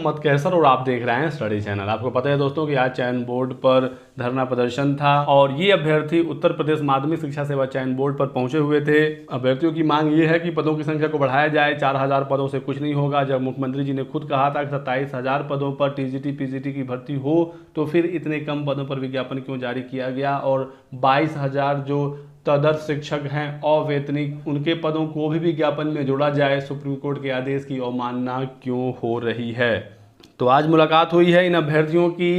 मोहम्मद कैसर और आप देख रहे हैं स्टडी चैनल। आपको पता है दोस्तों कि आज चयन बोर्ड पर धरना प्रदर्शन था और ये अभ्यर्थी उत्तर प्रदेश माध्यमिक शिक्षा सेवा चयन बोर्ड पर पहुंचे हुए थे। अभ्यर्थियों की मांग ये है कि पदों की संख्या को बढ़ाया जाए, 4000 पदों से कुछ नहीं होगा। जब मुख्यमंत्री जी ने खुद कहा था कि 27,000 पदों पर टीजीटी पीजीटी की भर्ती हो तो फिर इतने कम पदों पर विज्ञापन क्यों जारी किया गया, और 22,000 जो तदर्थ शिक्षक हैं अवेतनिक, उनके पदों को भी विज्ञापन में जोड़ा जाए। सुप्रीम कोर्ट के आदेश की अवमानना क्यों हो रही है। तो आज मुलाकात हुई है इन अभ्यर्थियों की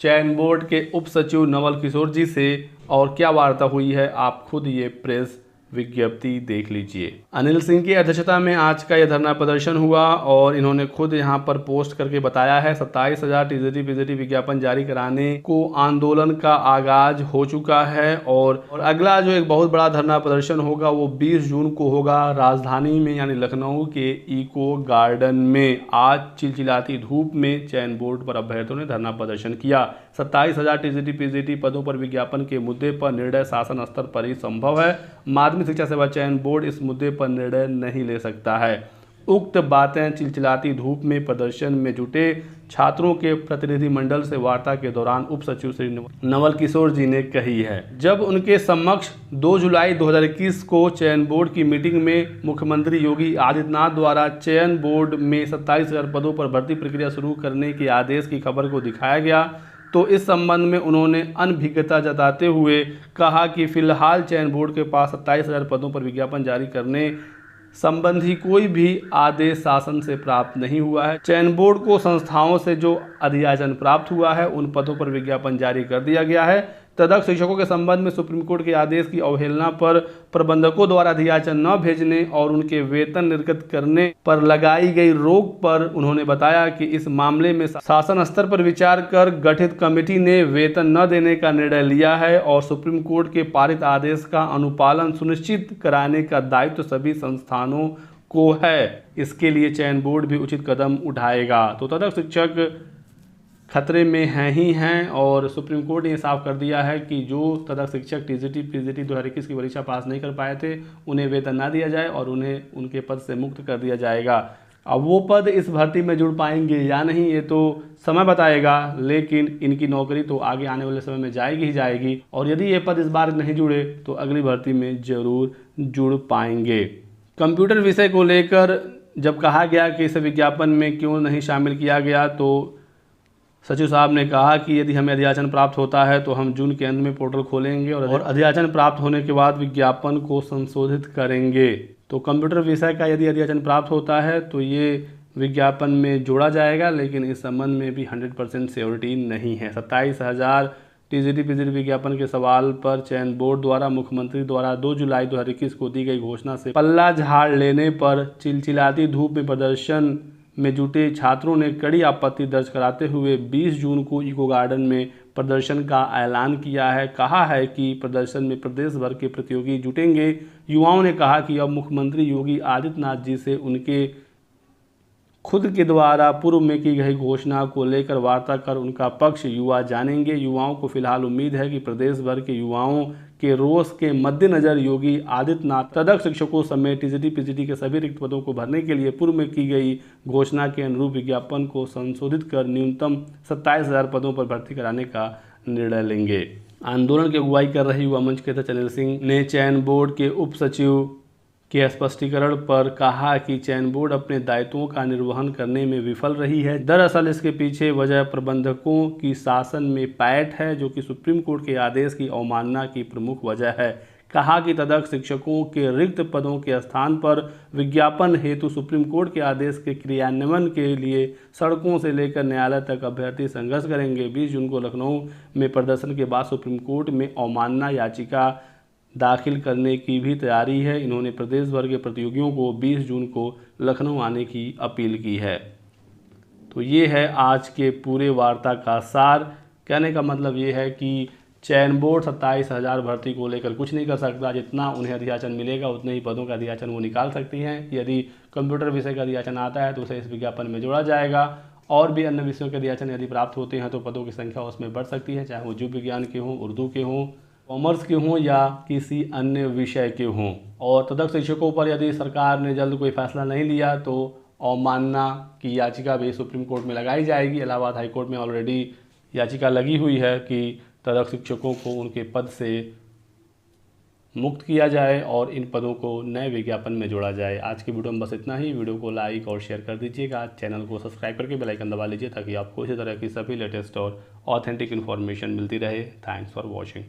चयन बोर्ड के उप सचिव नवल किशोर जी से, और क्या वार्ता हुई है आप खुद ये प्रेस विज्ञप्ति देख लीजिए। अनिल सिंह की अध्यक्षता में आज का यह धरना प्रदर्शन हुआ और इन्होंने खुद यहां पर पोस्ट करके बताया है 27,000 टीजीटी पीजीटी विज्ञापन जारी कराने को आंदोलन का आगाज हो चुका है। और अगला जो एक बहुत बड़ा धरना प्रदर्शन होगा वो 20 जून को होगा राजधानी में, यानी लखनऊ के इको गार्डन में। आज चिलचिलाती धूप में चयन बोर्ड पर अभ्यर्थियों ने धरना प्रदर्शन किया। 27,000 टीजीटी पीजीटी पदों पर विज्ञापन के मुद्दे पर निर्णय शासन स्तर पर ही संभव है। माध्यमिक शिक्षा सेवा चयन बोर्ड इस मुद्दे पर निर्णय नहीं ले सकता है। उक्त बातें चिलचिलाती धूप में प्रदर्शन में जुटे छात्रों के प्रतिनिधिमंडल से वार्ता के दौरान उप सचिव श्री नवल किशोर जी ने कही है। जब उनके समक्ष 2 जुलाई 2021 को चयन बोर्ड की मीटिंग में मुख्यमंत्री योगी आदित्यनाथ द्वारा चयन बोर्ड में 27,000 पदों पर भर्ती प्रक्रिया शुरू करने के आदेश की खबर को दिखाया गया तो इस संबंध में उन्होंने अनभिज्ञता जताते हुए कहा कि फिलहाल चयन बोर्ड के पास 27,000 पदों पर विज्ञापन जारी करने संबंधी कोई भी आदेश शासन से प्राप्त नहीं हुआ है। चयन बोर्ड को संस्थाओं से जो अधियाचन प्राप्त हुआ है उन पदों पर विज्ञापन जारी कर दिया गया है। तदर्थ शिक्षकों के संबंध में सुप्रीम कोर्ट के आदेश की अवहेलना पर प्रबंधकों द्वारा अधियाचन न भेजने और उनके वेतन निर्गत करने पर लगाई गई रोक पर उन्होंने बताया कि इस मामले में शासन स्तर पर विचार कर गठित कमेटी ने वेतन न देने का निर्णय लिया है और सुप्रीम कोर्ट के पारित आदेश का अनुपालन सुनिश्चित कराने का दायित्व सभी संस्थानों को है। इसके लिए चयन बोर्ड भी उचित कदम उठाएगा। तो तदर्थ शिक्षक खतरे में हैं ही हैं और सुप्रीम कोर्ट ने साफ कर दिया है कि जो तदर्थ शिक्षक टीजीटी पीजीटी 2021 की परीक्षा पास नहीं कर पाए थे उन्हें वेतन ना दिया जाए और उन्हें उनके पद से मुक्त कर दिया जाएगा। अब वो पद इस भर्ती में जुड़ पाएंगे या नहीं ये तो समय बताएगा, लेकिन इनकी नौकरी तो आगे आने वाले समय में जाएगी ही जाएगी और यदि ये पद इस बार नहीं जुड़े तो अगली भर्ती में जरूर जुड़ पाएंगे। कंप्यूटर विषय को लेकर जब कहा गया कि इसे विज्ञापन में क्यों नहीं शामिल किया गया तो सचिव साहब ने कहा कि यदि हमें अधियाचन प्राप्त होता है तो हम जून के अंत में पोर्टल खोलेंगे और अधियाचन प्राप्त होने के बाद विज्ञापन को संशोधित करेंगे। तो कंप्यूटर विषय का यदि अधियाचन प्राप्त होता है तो ये विज्ञापन में जोड़ा जाएगा, लेकिन इस संबंध में भी 100% श्योरिटी नहीं है। 27,000 टीजीटी पीजीटी विज्ञापन के सवाल पर चयन बोर्ड द्वारा मुख्यमंत्री द्वारा 2 जुलाई 2021 को दी गई घोषणा से पल्ला झाड़ लेने पर चिलचिलाती धूप में प्रदर्शन में जुटे छात्रों ने कड़ी आपत्ति दर्ज कराते हुए 20 जून को इको गार्डन में प्रदर्शन का ऐलान किया है। कहा है कि प्रदर्शन में प्रदेश भर के प्रतियोगी जुटेंगे। युवाओं ने कहा कि अब मुख्यमंत्री योगी आदित्यनाथ जी से उनके खुद के द्वारा पूर्व में की गई घोषणा को लेकर वार्ता कर उनका पक्ष युवा जानेंगे। युवाओं को फिलहाल उम्मीद है कि प्रदेश भर के युवाओं के रोष के मद्देनजर योगी आदित्यनाथ तदर्थ शिक्षकों समेत टीजीटी पीजीटी के सभी रिक्त पदों को भरने के लिए पूर्व में की गई घोषणा के अनुरूप विज्ञापन को संशोधित कर न्यूनतम 27,000 पदों पर भर्ती कराने का निर्णय लेंगे। आंदोलन की अगुवाई कर रहे युवा मंच के अध्यक्ष अनिल सिंह ने चयन बोर्ड के उप सचिव के स्पष्टीकरण पर कहा कि चयन बोर्ड अपने दायित्वों का निर्वहन करने में विफल रही है। दरअसल इसके पीछे वजह प्रबंधकों की शासन में पैठ है, जो कि सुप्रीम कोर्ट के आदेश की अवमानना की प्रमुख वजह है। कहा कि तदर्थ शिक्षकों के रिक्त पदों के स्थान पर विज्ञापन हेतु सुप्रीम कोर्ट के आदेश के क्रियान्वयन के लिए सड़कों से लेकर न्यायालय तक अभ्यर्थी संघर्ष करेंगे। 20 जून को लखनऊ में प्रदर्शन के बाद सुप्रीम कोर्ट में अवमानना याचिका दाखिल करने की भी तैयारी है। इन्होंने प्रदेश भर के प्रतियोगियों को 20 जून को लखनऊ आने की अपील की है। तो ये है आज के पूरे वार्ता का सार। कहने का मतलब ये है कि चयन बोर्ड 27,000 भर्ती को लेकर कुछ नहीं कर सकता। जितना उन्हें अधियाचन मिलेगा उतने ही पदों का अधियाचन वो निकाल सकती हैं। यदि कंप्यूटर विषय का अधियाचन आता है तो उसे इस विज्ञापन में जोड़ा जाएगा और भी अन्य विषयों के अधियाचन यदि प्राप्त होते हैं तो पदों की संख्या उसमें बढ़ सकती है, चाहे वो जीव विज्ञान के हों, उर्दू के हों, कॉमर्स के हों या किसी अन्य विषय के हों। और तदर्थ शिक्षकों पर यदि सरकार ने जल्द कोई फैसला नहीं लिया तो अवमानना की याचिका भी सुप्रीम कोर्ट में लगाई जाएगी। इलाहाबाद हाई कोर्ट में ऑलरेडी याचिका लगी हुई है कि तदर्थ शिक्षकों को उनके पद से मुक्त किया जाए और इन पदों को नए विज्ञापन में जोड़ा जाए। आज की वीडियो में बस इतना ही। वीडियो को लाइक और शेयर कर दीजिएगा। चैनल को सब्सक्राइब करके बेल आइकन दबा लीजिए ताकि आपको इसी तरह की सभी लेटेस्ट और ऑथेंटिक इन्फॉर्मेशन मिलती रहे। Thanks for watching.